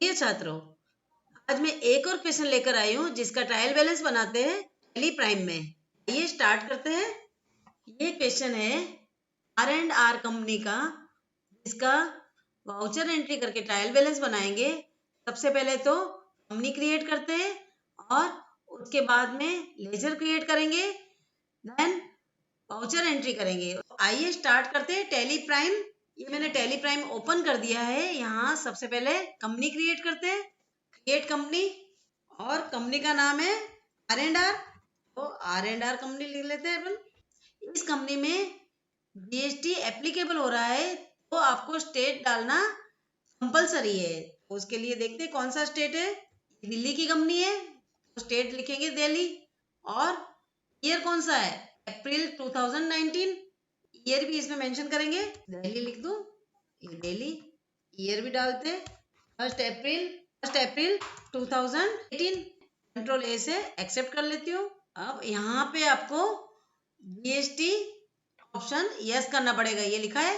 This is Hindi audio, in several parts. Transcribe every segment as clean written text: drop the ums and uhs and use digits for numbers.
ये छात्रों, आज मैं एक और क्वेश्चन लेकर आई हूँ जिसका ट्रायल बैलेंस बनाते हैं टैली प्राइम में। ये स्टार्ट करते हैं। ये क्वेश्चन है R&R कंपनी का, जिसका वाउचर एंट्री करके ट्रायल बैलेंस बनाएंगे। सबसे पहले तो कंपनी क्रिएट करते हैं और उसके बाद में लेजर क्रिएट करेंगे, देन वाउचर एंट्री करेंगे। आइए स्टार्ट करते हैं टैली प्राइम। ये मैंने टैली प्राइम ओपन कर दिया है। यहाँ सबसे पहले कंपनी क्रिएट करते हैं, क्रिएट कंपनी, और कंपनी का नाम है R&R। तो R&R कंपनी लिख लेते हैं अपन। इस कंपनी में जीएसटी एप्लीकेबल हो रहा है, तो आपको स्टेट डालना कंपलसरी है। उसके लिए देखते हैं कौन सा स्टेट है। दिल्ली की कंपनी है तो स्टेट लिखेंगे दिल्ली, और ईयर कौन सा है, अप्रैल 2019। ईयर भी इसमें मेंशन करेंगे, दिल्ली लिख दो, ये दिल्ली। ईयर भी डालते हैं, 1 अप्रैल 2018। कंट्रोल ए से एक्सेप्ट कर लेती हूँ। अब यहाँ पे आपको जीएसटी ऑप्शन यस करना पड़ेगा। ये लिखा है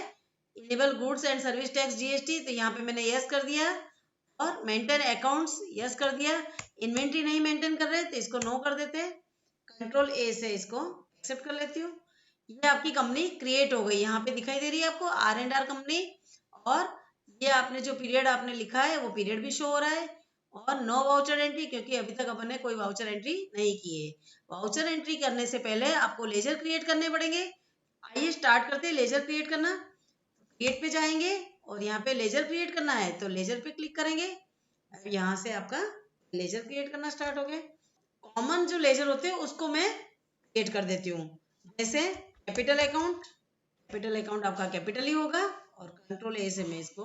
enable goods and service tax GST, तो यहाँ पे मैंने यस कर दिया, और मेंटेन अकाउंट्स यस कर दिया। इन्वेंट्री नहीं मेंटेन कर रहे तो इसको नो कर देते हैं। कंट्रोल ए से इसको एक्सेप्ट कर लेती हूँ। ये आपकी कंपनी क्रिएट हो गई, यहाँ पे दिखाई दे रही है आपको R&R कंपनी, और ये आपने जो पीरियड आपने लिखा है वो पीरियड भी शो हो रहा है। और नो वाउचर एंट्री, क्योंकि अभी तक अपन ने कोई वाउचर एंट्री नहीं की है। वाउचर एंट्री करने से पहले आपको लेजर क्रिएट करने पड़ेंगे। आइए स्टार्ट करते हैं लेजर क्रिएट करना। क्रिएट पे जाएंगे और यहाँ पे लेजर क्रिएट करना है तो लेजर पे क्लिक करेंगे। अब यहाँ से आपका लेजर क्रिएट करना स्टार्ट हो गया। कॉमन जो लेजर होते हैं उसको मैं क्रिएट कर देती हूँ, जैसे कैपिटल अकाउंट। कैपिटल अकाउंट आपका कैपिटल ही होगा, और कंट्रोल ए से मैं इसको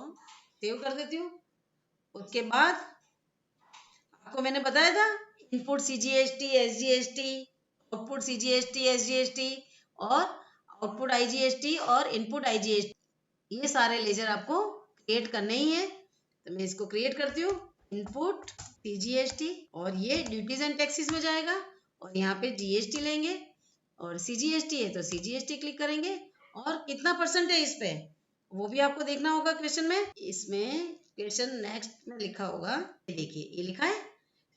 सेव कर देती हूँ। उसके बाद आपको मैंने बताया था input CGST, SGST, output CGST, SGST, और आउटपुट आईजीएसटी और इनपुट आईजीएसटी। ये सारे लेजर आपको क्रिएट करने ही है, तो मैं इसको क्रिएट करती हूँ। इनपुट सीजीएसटी, और ये ड्यूटीज एंड टैक्सेस में जाएगा, और यहाँ पे जीएसटी लेंगे, और सीजीएसटी है तो सीजीएसटी क्लिक करेंगे। और कितना परसेंट है इस पे वो भी आपको देखना होगा क्वेश्चन में। इसमें क्वेश्चन नेक्स्ट में लिखा होगा, ये देखिए ये लिखा है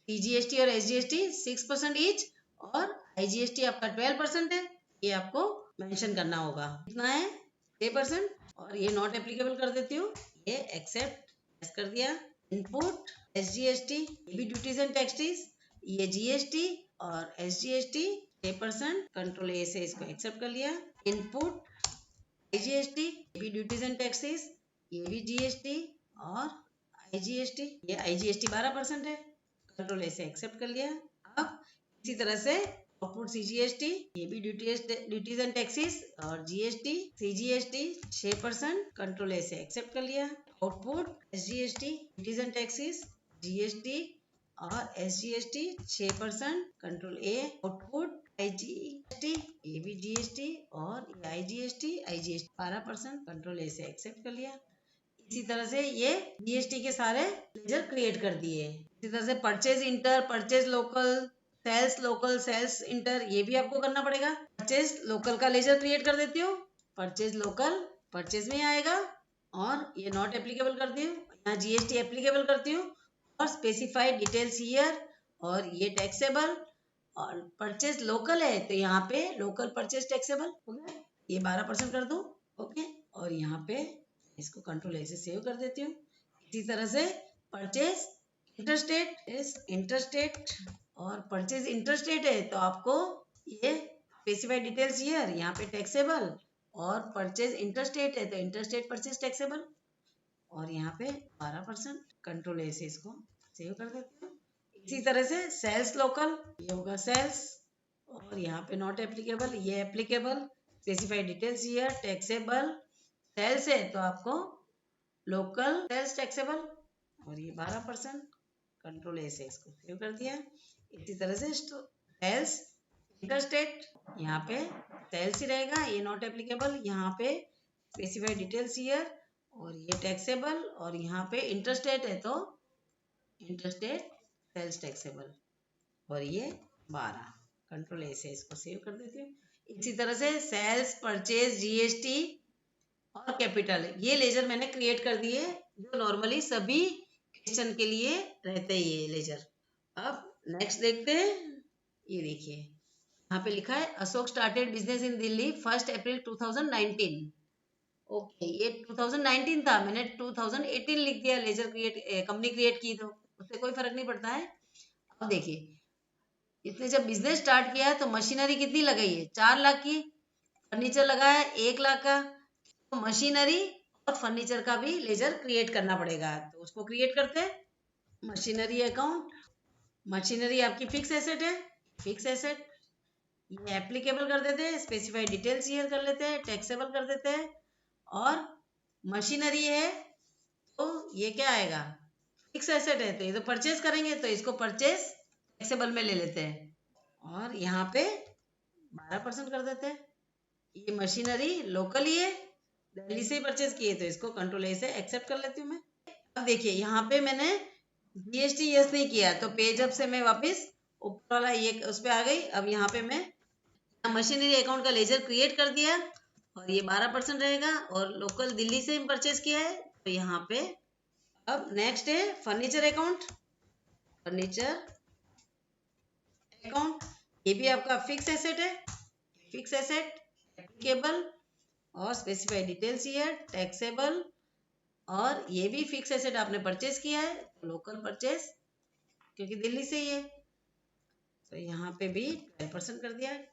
सीजीएसटी और एसजीएसटी 6% ईच, और आईजीएसटी आपका 12% है। ये आपको मेंशन करना होगा, कितना है 6%, और ये नॉट एप्लीकेबल कर देती हूँ। ये एक्सेप्ट कर दिया। इनपुट एसजीएसटी, ये भी ड्यूटीज एंड टैक्सेस, ये जीएसटी और एसजीएसटी 6%। कंट्रोल ए से इसको एक्सेप्ट कर लिया। इनपुट आईजीएसटी, ये भी ड्यूटीज एंड टैक्सेस, ये भी जीएसटी और आईजीएसटी, ये आईजीएसटी 12% है। कंट्रोल ए से एक्सेप्ट कर लिया। अब इसी तरह से आउटपुट सीजीएसटी, ये भी ड्यूटीज एंड टैक्सेस और जीएसटी, सीजीएसटी 6%। कंट्रोल ए से एक्सेप्ट कर लिया। Output SGST, duties and taxes, GST और SGST 6%। Control A. Output IGST, ये भी जीएसटी और आईजीएसटी 12%। कंट्रोल ए से एक्सेप्ट कर लिया। इसी तरह से ये जीएसटी के सारे लेजर क्रिएट कर दिए। इसी तरह से purchase inter, purchase local, sales inter, ये भी आपको करना पड़ेगा। परचेज लोकल का लेजर क्रिएट कर देती हूँ। परचेज लोकल परचेज में आएगा, और ये नॉट एप्लीकेबल करती हूँ, यहाँ जीएसटी एप्लीकेबल करती हूँ, और स्पेसिफाइड डिटेल्स ईयर, और ये टैक्सेबल। और परचेज लोकल है तो यहाँ पे लोकल परचेज टैक्सेबल हो गया, ये 12% कर दूं। ओके, और यहाँ पे इसको कंट्रोल ए से सेव कर देती हूँ। इसी तरह से परचेज इंटरस्टेट और परचेज इंटरस्टेट है तो आपको ये स्पेसिफाइड डिटेल्स ईयर, यहाँ पे टैक्सेबल, और परचेज इंटरस्टेट है तो इंटरस्टेट परचेज टैक्सेबल, और यहाँ पे 12%। कंट्रोल ए से इसको सेव कर देती हूँ। इसी तरह से सेल्स लोकल, ये होगा सेल्स, और यहाँ पे नॉट एप्लीकेबल, ये applicable, specified details year, taxable. Sales है तो आपको लोकल सेल्स टैक्सेबल, और ये 12%। कंट्रोल ए से इसको सेव कर दिया। इसी तरह से सेल्स इंटरस्टेट, यहाँ पे सेल्स ही रहेगा, ये नॉट एप्लीकेबल, यहाँ पे स्पेसिफाइड डिटेल्स ईयर, और ये टैक्सेबल, और यहाँ पे इंटरस्टेट है तो इंटरस्टेट सेल्स टैक्सेबल, और ये 12। कंट्रोल ए से इसको सेव कर देती हूँ। इसी तरह से सेल्स, परचेज, जीएसटी और कैपिटल, ये लेजर मैंने क्रिएट कर दिए जो नॉर्मली सभी क्वेश्चन के लिए रहते हैं ये लेजर। अब नेक्स्ट देखते हैं, ये देखिए यहाँ पे लिखा है Ashok started business in Delhi 1 April 2019। Okay, ये 2019 था, मैंने 2018 लिख दिया, लेजर कंपनी क्रिएट की, तो उससे कोई फर्क नहीं पड़ता है। अब देखिए इसने जब बिजनेस स्टार्ट किया तो मशीनरी कितनी लगाई है, 4 लाख की, फर्नीचर लगाया 1 लाख का, तो मशीनरी और फर्नीचर का भी लेजर क्रिएट करना पड़ेगा, तो उसको क्रिएट करते हैं। मशीनरी अकाउंट, मशीनरी आपकी फिक्स एसेट है, फिक्स एसेट ये एप्लीकेबल कर देते हैं, स्पेसिफाइड डिटेल्स हियर कर लेते हैं, टैक्सेबल कर देते हैं, और मशीनरी है तो ये क्या आएगा, फिक्स एसेट है, तो ये तो परचेज करेंगे, तो इसको परचेज टैक्सेबल में ले लेते हैं और यहाँ पे 12% कर देते हैं। ये मशीनरी लोकल ही है, दिल्ली से ही परचेज किए, तो इसको कंट्रोल ए से एक्सेप्ट कर लेती हूँ मैं। अब देखिए यहाँ पे मैंने जीएसटी यस नहीं किया, तो पेज अप से मैं वापस ऊपर वाला ये उस पे आ गई। अब यहाँ पे मैं मशीनरी अकाउंट का लेजर क्रिएट कर दिया और ये 12% रहेगा, और लोकल दिल्ली से परचेज किया है, तो यहाँ पे अब नेक्स्ट है फर्नीचर अकाउंट। फर्नीचर अकाउंट ये भी आपका फिक्स एसेट है, फिक्स एसेट एप्लीकेबल और स्पेसिफाइड डिटेल्स हियर, टैक्सेबल, और ये भी फिक्स एसेट आपने परचेज किया है, लोकल परचेज क्योंकि दिल्ली से ही है, तो यहाँ पे भी 12% कर दिया है।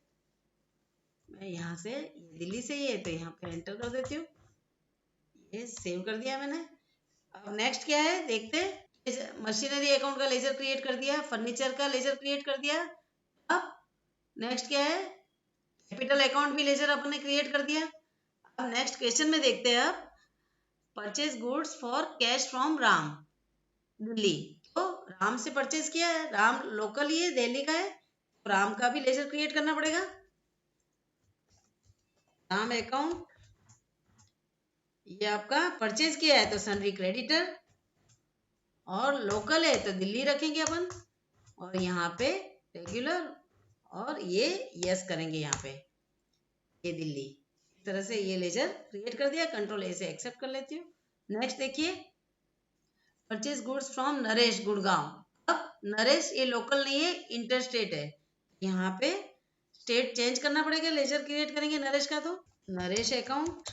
मैं यहाँ से दिल्ली से ही है तो यहाँ पे एंटर कर देती हूँ, ये सेव कर दिया मैंने। अब नेक्स्ट क्या है देखते हैं, मशीनरी अकाउंट का लेजर क्रिएट कर दिया, फर्नीचर का लेजर क्रिएट कर दिया। अब नेक्स्ट क्या है, कैपिटल अकाउंट भी लेजर अपने क्रिएट कर दिया। अब नेक्स्ट क्वेश्चन में देखते हैं, अब purchase goods for cash from Ram Delhi, तो राम से परचेज किया है, राम लोकल ही है, दिल्ली का है, तो राम का भी लेजर क्रिएट करना पड़ेगा। राम अकाउंट ये आपका परचेज किया है तो सनरी क्रेडिटर, और लोकल है तो दिल्ली रखेंगे अपन, और यहाँ पे रेगुलर, और ये यस करेंगे यहाँ पे, ये दिल्ली। इस तरह से ये लेजर क्रिएट कर दिया, कंट्रोल ए से एक्सेप्ट कर लेती हूँ। नेक्स्ट देखिए purchase goods from Naresh Gurgaon. अब नरेश ये लोकल नहीं है, इंटर स्टेट है, यहाँ पे स्टेट चेंज करना पड़ेगा, लेजर क्रिएट करेंगे नरेश का, तो नरेश अकाउंट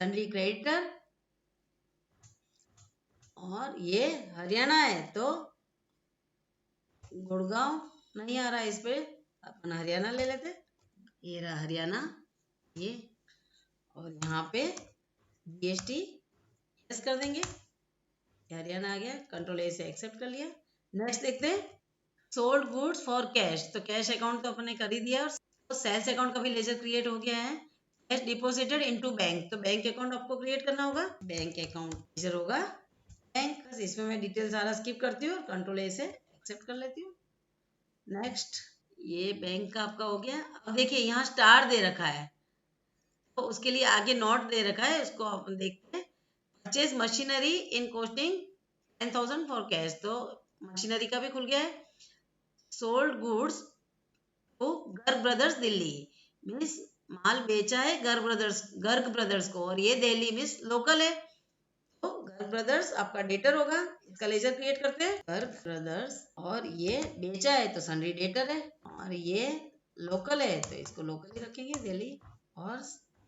सनरी क्रेडिटर, और ये हरियाणा है तो गुड़गांव नहीं आ रहा है, इस पे अपन हरियाणा ले लेते, ये रहा हरियाणा ये, और यहाँ पे जीएसटी यस कर देंगे, हरियाणा आ गया, कंट्रोल ए से एक्सेप्ट कर लिया। नेक्स्ट देखते हैं सोल्ड गुड्स फॉर कैश, तो कैश अकाउंट तो अपने कर ही दिया, और तो सेल्स अकाउंट का भी लेजर क्रिएट हो गया है। कैश डिपॉजिटेड इनटू बैंक, तो बैंक अकाउंट आपको क्रिएट करना होगा, बैंक अकाउंट लेजर होगा बैंक, बस इसमें मैं डिटेल सारा स्किप करती हूँ और कंट्रोल ए से एक्सेप्ट कर लेती हूँ। नेक्स्ट ये बैंक का आपका हो गया। अब देखिए यहाँ स्टार दे रखा है, तो उसके लिए आगे नोट दे रखा है, उसको अपन देखते हैं। Purchase machinery in costing 10,000 for cash, तो मशीनरी का भी खुल गया है। Sold goods to Garg brothers Delhi, means माल बेचा है गर्ग ब्रदर्स को, और ये दिल्ली मीन्स लोकल है, तो गर्ग ब्रदर्स आपका डेटर होगा, इसका लेजर क्रिएट करते हैं गर्ग ब्रदर्स, और ये बेचा है तो सनरी डेटर है, और ये लोकल है तो इसको लोकल ही रखेंगे दिल्ली, और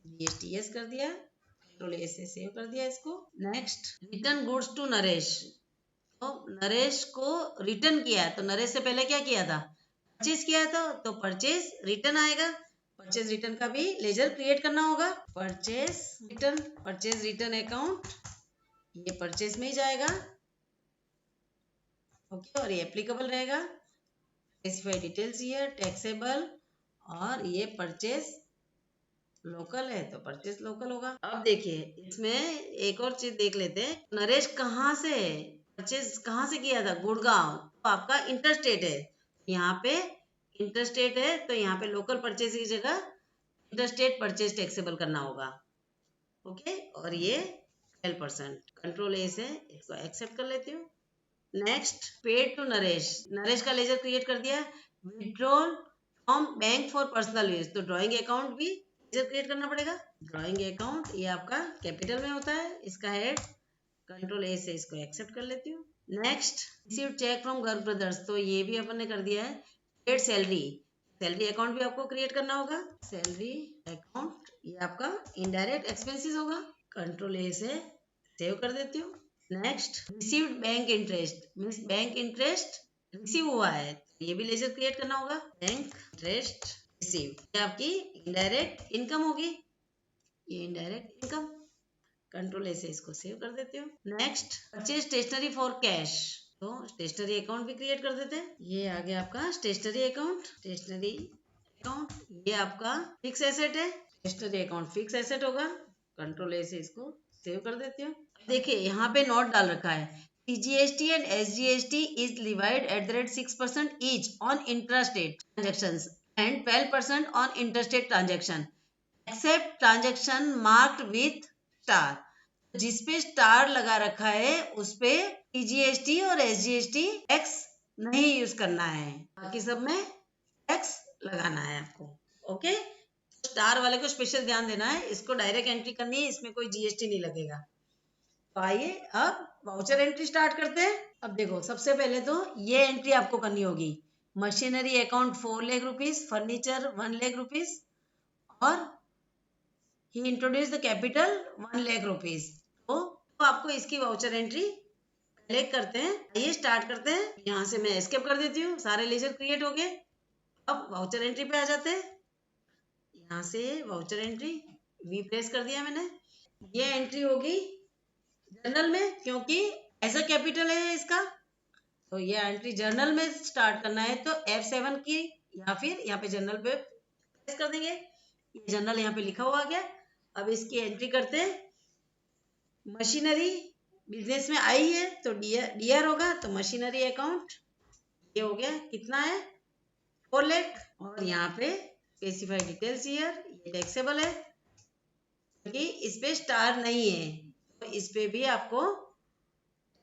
जीएसटीएस कर दिया, कंट्रोल ए से सेव कर दिया इसको। Next return goods to Naresh, तो नरेश को रिटर्न किया है, तो नरेश से पहले क्या किया था, परचेज किया था, तो परचेज रिटर्न आएगा, परचेज रिटर्न का भी लेजर क्रिएट करना होगा। परचेज रिटर्न अकाउंट ये परचेज में ही जाएगा, ओके, और ये एप्लीकेबल रहेगा, स्पेसिफाइड डिटेल्स ये टैक्सेबल, और ये परचेज लोकल है तो परचेज लोकल होगा। अब देखिए इसमें एक और चीज देख लेते हैं, नरेश कहाँ से परचेज कहाँ से किया था, गुड़गांव, तो आपका इंटरस्टेट है, यहाँ पे इंटरस्टेट है तो यहाँ पे लोकल परचेज की जगह इंटरस्टेट परचेज टैक्सेबल करना होगा, ओके, और ये 12%, कंट्रोल ए से इसको एक्सेप्ट कर लेती हूँ। Next paid to Naresh, Naresh का लेजर क्रिएट कर दिया। Withdrawal from bank for personal use, तो ड्राइंग अकाउंट भी लेजर क्रिएट करना पड़ेगा। ड्राइंग अकाउंट ये आपका कैपिटल में होता है, इसका हेड कंट्रोल ए से इसको एक्सेप्ट कर लेती हूँ। Next, receive cheque from Garg brothers, तो ये भी अपन ने कर दिया है। पेड सैलरी, सैलरी अकाउंट भी आपको क्रिएट करना होगा। सैलरी अकाउंट ये आपका इनडायरेक्ट एक्सपेंसेस होगा। कंट्रोल ए से सेव कर देती हूँ। Next, received bank interest, means bank interest receive हुआ है, तो ये भी लेजर क्रिएट करना होगा। बैंक इंटरेस्ट रिसीव, ये आपकी इनडायरेक्ट इनकम होगी, ये इनडायरेक्ट इनकम। कंट्रोल ए से इसको सेव कर देती हूँ। Next, purchase stationery for cash, तो स्टेशनरी अकाउंट भी क्रिएट कर देते हैं। ये आ गया आपका स्टेशनरी अकाउंट। स्टेशनरी अकाउंट ये आपका फिक्स एसेट है, स्टेशनरी अकाउंट फिक्स एसेट होगा। कंट्रोल ए से इसको सेव कर देती हूँ। देखिए यहाँ पे नोट डाल रखा है, CGST and SGST is levied at the rate 6% each on intrastate transactions and 12% on interstate transaction except transaction marked with star. जिस पे स्टार लगा रखा है उस पे CGST और SGST टैक्स नहीं यूज करना है, बाकी सब में टैक्स लगाना है आपको। ओके, स्टार वाले को स्पेशल ध्यान देना है, इसको डायरेक्ट एंट्री करनी है, इसमें कोई GST नहीं लगेगा। तो आइए अब वाउचर एंट्री स्टार्ट करते हैं। अब देखो, सबसे पहले तो ये एंट्री आपको करनी होगी, machinery account 4 lakh rupees, furniture 1 lakh rupees, और he introduce the capital 1 lakh rupees. तो आपको इसकी वाउचर एंट्री कलेक्ट करते हैं। आइए स्टार्ट करते हैं। यहाँ से मैं एस्केप कर देती हूँ, सारे लेजर क्रिएट हो गए। अब वाउचर एंट्री पे आ जाते हैं। यहाँ से वाउचर एंट्री वी प्रेस कर दिया मैंने। ये एंट्री होगी जर्नल में, क्योंकि ऐसा कैपिटल है इसका, तो ये एंट्री जर्नल में स्टार्ट करना है, तो F7 की या फिर यहाँ पे जर्नल पे प्रेस कर देंगे। ये जर्नल यहाँ पे लिखा हुआ आ गया। अब इसकी एंट्री करते हैं। मशीनरी बिजनेस में आई है तो डीआर होगा, तो मशीनरी अकाउंट ये हो गया, कितना है 4 लाख, और यहाँ पे स्पेसिफाई डिटेल्स हियर, ये टैक्सेबल है क्योंकि इस पे स्टार नहीं है, तो इस पे भी आपको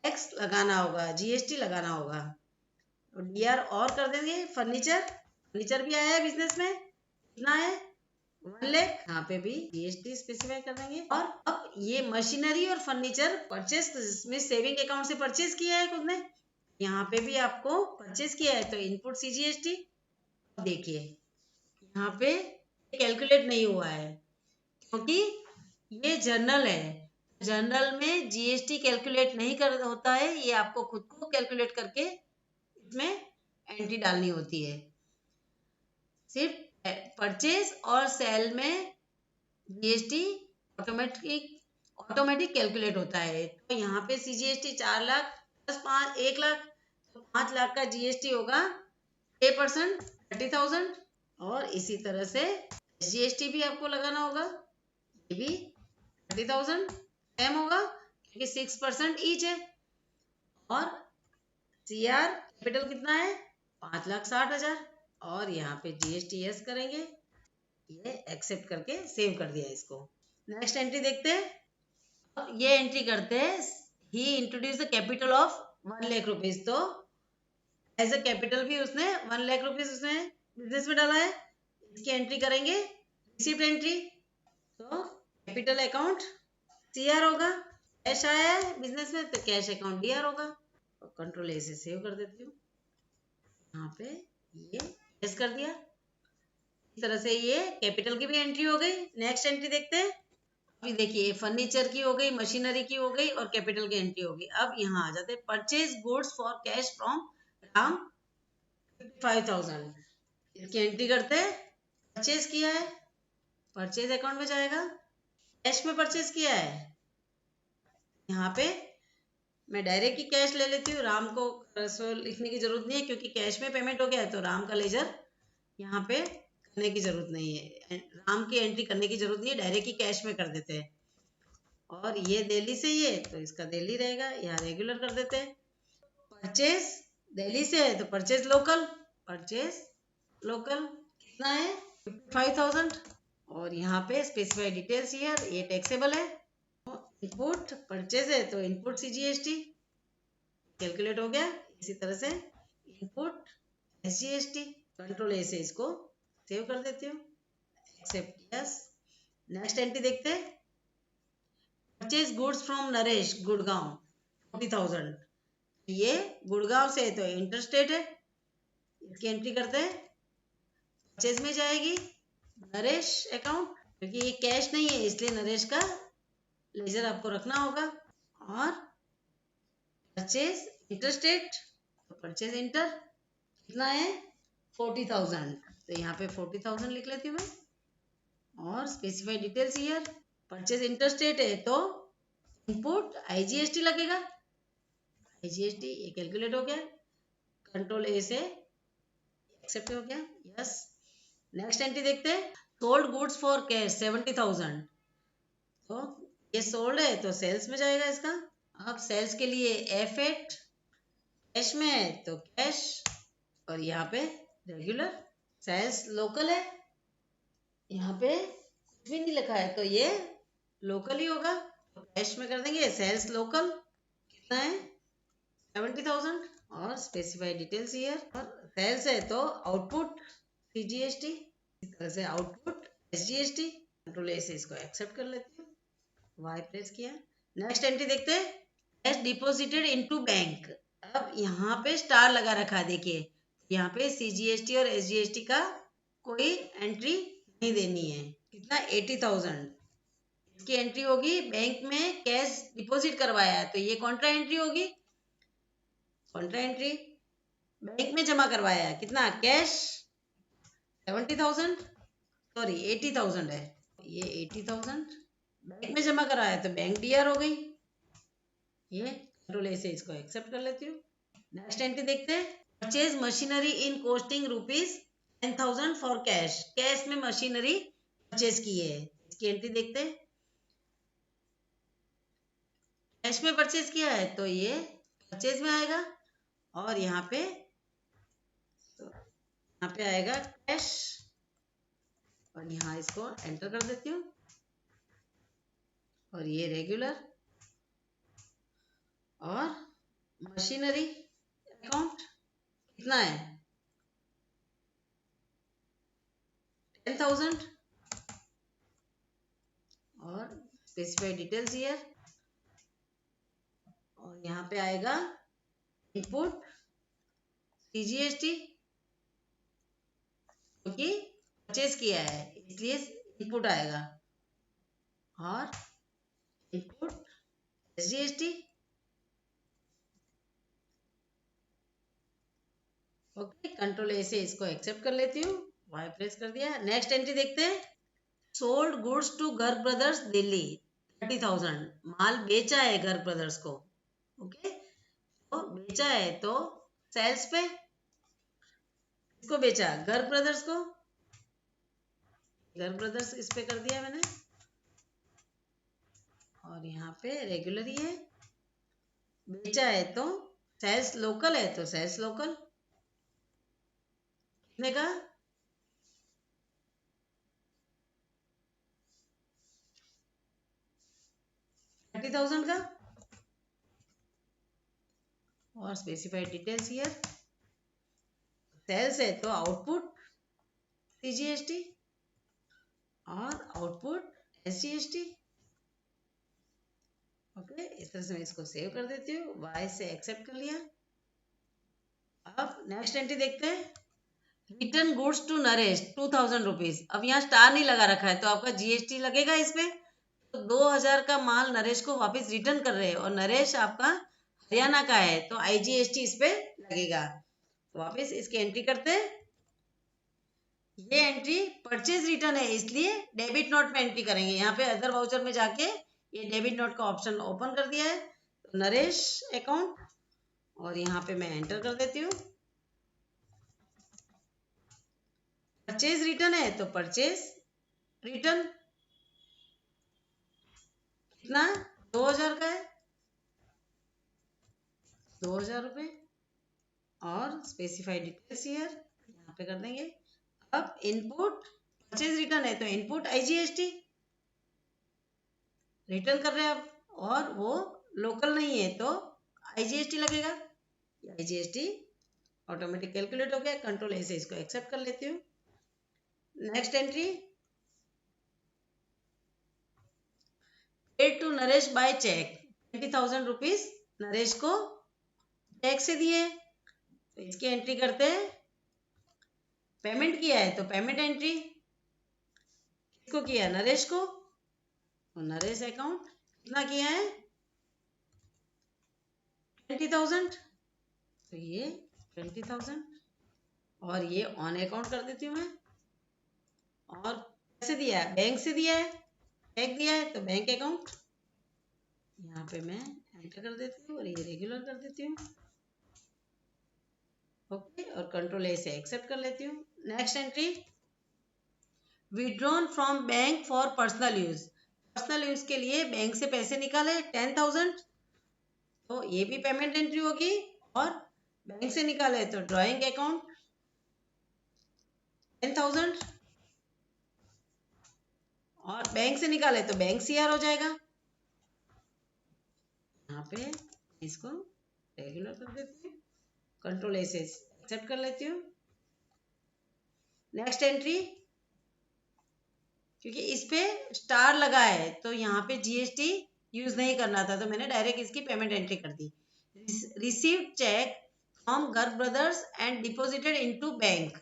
टैक्स लगाना होगा, GST लगाना होगा। तो डीआर और कर देंगे। फर्नीचर भी आया है बिजनेस में, कितना है 1 लाख, यहाँ पे भी GST स्पेसिफाई कर देंगे। और अब ये मशीनरी और फर्नीचर परचेस में सेविंग अकाउंट से परचेज किया है खुद ने, यहाँ पे भी आपको परचेज किया है, तो इनपुट CGST। देखिए यहाँ पे कैलकुलेट नहीं हुआ है क्योंकि ये जर्नल है, जर्नल में GST कैलकुलेट नहीं कर होता है, ये आपको खुद को कैलकुलेट करके इसमें एंट्री डालनी होती है। सिर्फ परचेज और सेल में GST ऑटोमेटिक कैलकुलेट होता है। तो यहाँ पे CGST 4 लाख प्लस 1 लाख, तो 5 लाख का GST होगा 6%, 30,000। और इसी तरह से GST भी आपको लगाना होगा, ये भी 30,000 सेम होगा क्योंकि 6% ईच है। और CR कैपिटल कितना है 5,60,000, और यहाँ पे GST यस करेंगे, ये एक्सेप्ट करके सेव कर दिया इसको। नेक्स्ट एंट्री देखते हैं। अब ये एंट्री करते हैं, he introduce the capital of 1 lakh rupees, तो एज अ कैपिटल भी उसने 1 लाख रुपीज उसने बिजनेस में डाला है। इसकी एंट्री करेंगे, रिसिप्ट एंट्री, तो कैपिटल अकाउंट CR होगा, कैश आया है बिजनेस में तो कैश अकाउंट DR होगा। और कंट्रोल ए से सेव कर देती हूँ, यहाँ पे ये यस कर दिया। इस तरह से ये कैपिटल की भी एंट्री हो गई। नेक्स्ट एंट्री देखते हैं। अभी देखिए फर्नीचर की हो गई, मशीनरी की हो गई और कैपिटल की एंट्री होगी। अब यहाँ आ जाते हैं, purchase goods for cash from Ram 55,000, इसकी एंट्री करते हैं। परचेज किया है, परचेज अकाउंट में जाएगा, कैश में परचेज किया है, यहाँ पे मैं डायरेक्ट ही कैश ले लेती हूँ, राम को लिखने की जरूरत नहीं है क्योंकि कैश में पेमेंट हो गया है, तो राम का लेजर यहाँ पे करने की जरूरत नहीं है, राम की एंट्री करने की जरूरत नहीं है, डायरेक्ट ही कैश में कर देते हैं। और ये दिल्ली से ये, तो इसका दिल्ली रहेगा, यहाँ रेगुलर कर देते हैं। परचेज दिल्ली से है तो परचेज लोकल, कितना है 55,000, और यहाँ पे स्पेसिफाई डिटेल्स हियर, ये टैक्सेबल है। इनपुट परचेज है तो इनपुट CGST कैलकुलेट हो गया। इसी तरह से इनपुट SGST, कंट्रोल ए से इसको सेव कर देती हूँ, एक्सेप्ट यस। नेक्स्ट एंट्री देखते हैं। Purchase goods from Naresh Gurgaon 40,000, ये गुड़गांव से तो इंटरस्टेट है, इसकी एंट्री करते हैं, परचेज में जाएगी नरेश अकाउंट, क्योंकि ये कैश नहीं है इसलिए नरेश का लेजर आपको रखना होगा। और परचेज इंटरस्टेट, तो परचेज इंटर कितना है 40,000, तो यहाँ पे 40,000 लिख लेती हूँ मैं। और specify details here, purchase interstate है तो इनपुट आईजीएसटी लगेगा, आईजीएसटी ये कैलकुलेट हो गया, कंट्रोल ए से एक्सेप्ट हो गया, यस। नेक्स्ट एंट्री देखते हैं, सोल्ड गुड्स फॉर कैश 70,000, तो ये सोल्ड है तो सेल्स में जाएगा इसका। अब सेल्स के लिए F8, कैश में है तो कैश, और यहाँ पे रेगुलर, सेल्स लोकल है, यहाँ पे कुछ भी नहीं लिखा है तो ये लोकल ही होगा, तो कैश में कर देंगे सेल्स लोकल, कितना है 70,000, और स्पेसिफाई डिटेल्स हियर। और सेल्स है तो आउटपुट सीजीएसटी, इस तरह से आउटपुट एसजीएसटी, कंट्रोल ए से इसको एक्सेप्ट कर लेती हूँ, वाई प्रेस किया। नेक्स्ट एंट्री देखते हैं, कैश डिपॉजिटेड इनटू बैंक, अब यहाँ पे स्टार लगा रखा है, देखिए यहाँ पे सीजीएसटी और एसजीएसटी का कोई एंट्री नहीं देनी है, कितना 80,000, इसकी एंट्री होगी बैंक में कैश डिपॉजिट करवाया है तो ये कॉन्ट्रा एंट्री होगी, कॉन्ट्रा एंट्री बैंक में जमा करवाया है, कितना कैश 70,000, सॉरी 80,000 है, ये 80,000 बैंक में जमा कराया तो बैंक डीआर हो गई, ये कंट्रोल ए से इसको एक्सेप्ट कर लेती हूँ। नेक्स्ट एंट्री देखते हैं, purchase machinery in costing ₹10,000 for cash, cash में मशीनरी परचेज की है, इसकी एंट्री देखते हैं, कैश में परचेज किया है तो ये परचेज में आएगा, और यहाँ पे आएगा कैश, और यहाँ इसको एंटर कर देती हूँ, और ये रेगुलर, और मशीनरी अकाउंट कितना है 10,000, और स्पेसिफाई डिटेल्स हियर, और यहाँ पे आएगा इनपुट सीजीएसटी, क्योंकि परचेज किया है इसलिए इनपुट आएगा, और input SGST, okay, control A से इसको एक्सेप्ट कर लेती हूँ, वाई प्रेस कर दिया। नेक्स्ट एंट्री देखते हैं, sold goods to Garg brothers Delhi 30,000, माल बेचा है गर्ग ब्रदर्स को, ओके, तो बेचा है तो सेल्स पे, इसको बेचा गर्ग ब्रदर्स को, गर्ग ब्रदर्स इस पे कर दिया मैंने, और यहाँ पे रेगुलर ही है, बेचा है तो सेल्स लोकल है तो सेल्स लोकल, कितने का 30,000 का, और स्पेसिफाइड डिटेल्स हियर, सेल्स है तो आउटपुट सीजीएसटी और आउटपुट एसजीएसटी, ओके, इस तरह से मैं इसको सेव कर देती हूँ, वाई से एक्सेप्ट कर लिया। अब नेक्स्ट एंट्री देखते हैं, return goods to Naresh 2,000 rupees, अब यहाँ स्टार नहीं लगा रखा है तो आपका जीएसटी लगेगा इसमें, तो 2,000 का माल नरेश को वापस रिटर्न कर रहे हैं, और नरेश आपका हरियाणा का है तो आईजीएसटी इस पे लगेगा, तो वापस इसकी एंट्री करते हैं, ये एंट्री परचेज रिटर्न है इसलिए डेबिट नोट में एंट्री करेंगे, यहाँ पे अदर वाउचर में जाके ये डेबिट नोट का ऑप्शन ओपन कर दिया है, तो नरेश अकाउंट, और यहाँ पे मैं एंटर कर देती हूँ, परचेज रिटर्न है तो परचेज रिटर्न, कितना 2,000 का है, 2,000 रुपये, और स्पेसिफाइड डिटेल्स हियर यहाँ पे कर देंगे। अब इनपुट परचेज रिटर्न है तो इनपुट आईजीएसटी रिटर्न कर रहे हैं आप, और वो लोकल नहीं है तो आईजीएसटी लगेगा, आईजीएसटी ऑटोमेटिक कैलकुलेट हो गया, कंट्रोल ए से इसको एक्सेप्ट कर लेती हूँ। Next entry, paid to Naresh by cheque, 20,000 rupees Naresh को चेक से दिए, तो इसकी एंट्री करते हैं। पेमेंट किया है तो पेमेंट एंट्री, किसको किया, नरेश को, तो नरेश अकाउंट कितना किया है, 20,000, तो ये 20,000, और ये ऑन अकाउंट कर देती हूँ मैं। और कैसे दिया है, बैंक से दिया है, चेक दिया है तो बैंक अकाउंट, यहाँ पे मैं एंटर कर देती हूँ और ये रेगुलर कर देती हूँ। ओके, और कंट्रोल ए से एक्सेप्ट कर लेती हूँ। Next entry, withdrawn from bank for personal use, personal use के लिए बैंक से पैसे निकाले 10,000, तो ये भी पेमेंट एंट्री होगी। और बैंक से निकाले तो ड्राइंग अकाउंट 10,000, और बैंक से निकाले तो बैंक सीआर हो जाएगा। यहाँ पे इसको रेगुलर कर देती हूँ, कंट्रोल ए से एक्सेप्ट कर लेती हूँ। नेक्स्ट एंट्री, क्योंकि इस पे स्टार लगा है तो यहाँ पे जीएसटी यूज नहीं करना था, तो मैंने डायरेक्ट इसकी पेमेंट एंट्री कर दी। Received cheque from Garg brothers and deposited into bank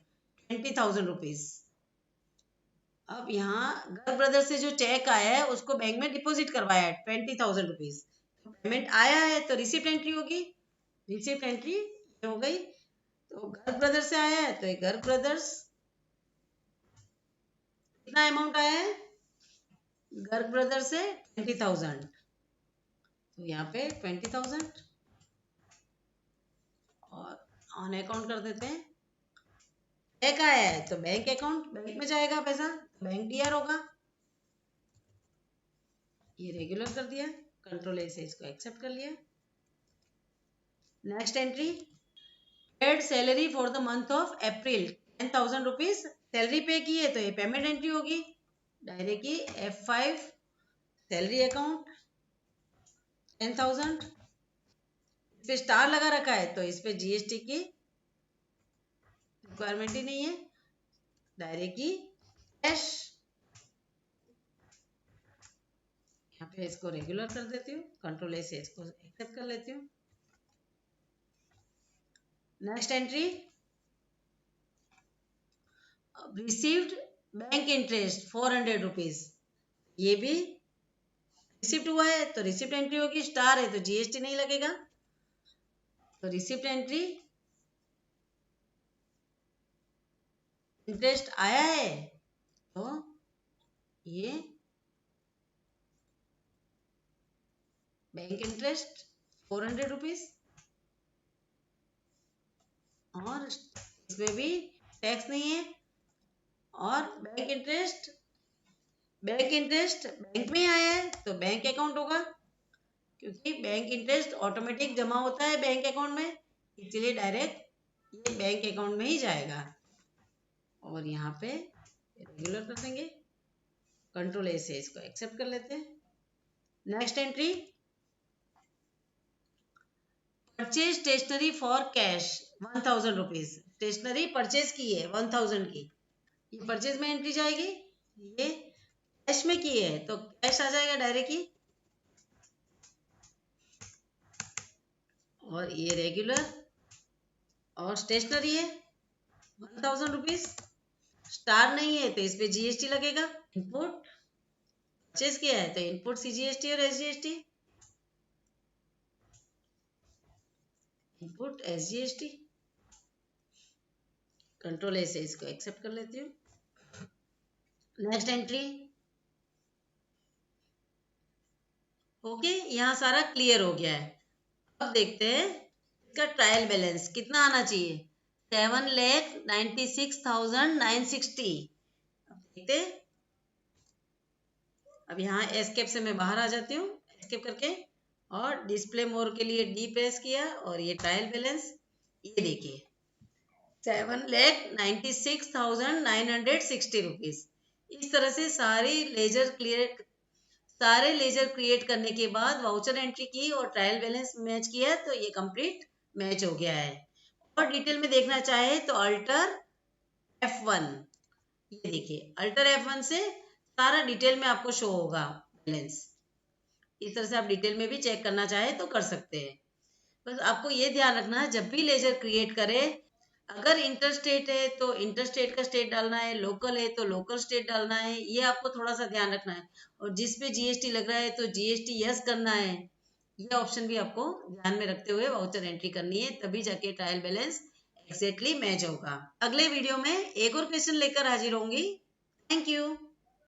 20,000 rupees. अब यहाँ गर्ग ब्रदर्स से जो चेक आया है उसको बैंक में डिपॉजिट करवाया है 20,000 रुपीज, तो पेमेंट आया है तो रिसिप्ट एंट्री होगी, रिसिप्ट एंट्री हो गई। तो गर्ग ब्रदर्स से आया है तो ये गर्ग ब्रदर्स, कितना अमाउंट आया है गर्ग ब्रदर्स से 20,000, तो यहाँ पे 20,000, और ऑन अकाउंट कर देते हैं। चेक आया है तो बैंक अकाउंट, बैंक में जाएगा पैसा, बैंक डीआर होगा, ये रेगुलर कर दिया, कंट्रोल ए से इसको एक्सेप्ट कर लिया। Next entry, paid salary for the month of April 10,000 rupees, salary पे की है तो ये पेमेंट एंट्री होगी, डायरेक्ट की F5 सैलरी अकाउंट 10,000, इस पे स्टार लगा रखा है तो इस पे जीएसटी की रिक्वायरमेंट ही नहीं है, डायरेक्ट की कैश, यहाँ पे इसको रेगुलर कर देती हूँ, कंट्रोल ए से इसको एक्सेप्ट कर लेती हूँ। Next entry, received bank interest 400 rupees, ये भी रिसिप्ट हुआ है तो रिसिप्ट एंट्री होगी, स्टार है तो जीएसटी नहीं लगेगा, तो रिसिप्ट एंट्री, इंटरेस्ट आया है तो ये बैंक इंटरेस्ट 400 रुपीज, और इसमें भी टैक्स नहीं है, और बैंक इंटरेस्ट बैंक में आया है तो बैंक अकाउंट होगा, क्योंकि बैंक इंटरेस्ट ऑटोमेटिक जमा होता है बैंक अकाउंट में, इसलिए डायरेक्ट ये बैंक अकाउंट में ही जाएगा, और यहाँ पे रेगुलर कर देंगे, कंट्रोल ए से इसको एक्सेप्ट कर लेते हैं। Next entry, purchase stationery for cash 1,000 rupees, stationery purchase की है 1,000 की, ये परचेज में एंट्री जाएगी, ये कैश में की है तो कैश आ जाएगा डायरेक्ट ही, और ये रेगुलर, और स्टेशनरी है 1,000 रुपीज, स्टार नहीं है तो इस पे जीएसटी लगेगा, इनपुट परचेज किया है तो इनपुट सीजीएसटी और SGST, input SGST, control A से इसको एक्सेप्ट कर लेती हूँ। नेक्स्ट एंट्री, ओके, यहाँ सारा क्लियर हो गया है। अब देखते हैं इसका ट्रायल बैलेंस कितना आना चाहिए, 7,96,960। अब देखते, अब यहाँ एस्केप से मैं बाहर आ जाती हूँ, एस्केप करके, और डिस्प्ले मोर के लिए डी प्रेस किया, और ये ट्रायल बैलेंस, ये देखिए 7,96,960 रुपीज। इस तरह से सारे लेजर क्रिएट करने के बाद वाउचर एंट्री की और ट्रायल बैलेंस मैच किया तो ये कंप्लीट मैच हो गया है। और डिटेल में देखना चाहे तो अल्टर F1, ये देखिए अल्टर F1 से सारा डिटेल में आपको शो होगा बैलेंस। इस तरह से आप डिटेल में भी चेक करना चाहे तो कर सकते हैं। बस आपको ये ध्यान रखना है, जब भी लेजर क्रिएट करें, अगर इंटरस्टेट है तो इंटरस्टेट का स्टेट डालना है, लोकल है तो लोकल स्टेट डालना है, ये आपको थोड़ा सा ध्यान रखना है। और जिस पे जीएसटी लग रहा है तो जीएसटी यस करना है, ये ऑप्शन भी आपको ध्यान में रखते हुए वाउचर एंट्री करनी है, तभी जाके ट्रायल बैलेंस एग्जैक्टली मैच होगा। अगले वीडियो में एक और क्वेश्चन लेकर हाजिर होंगी। Thank you.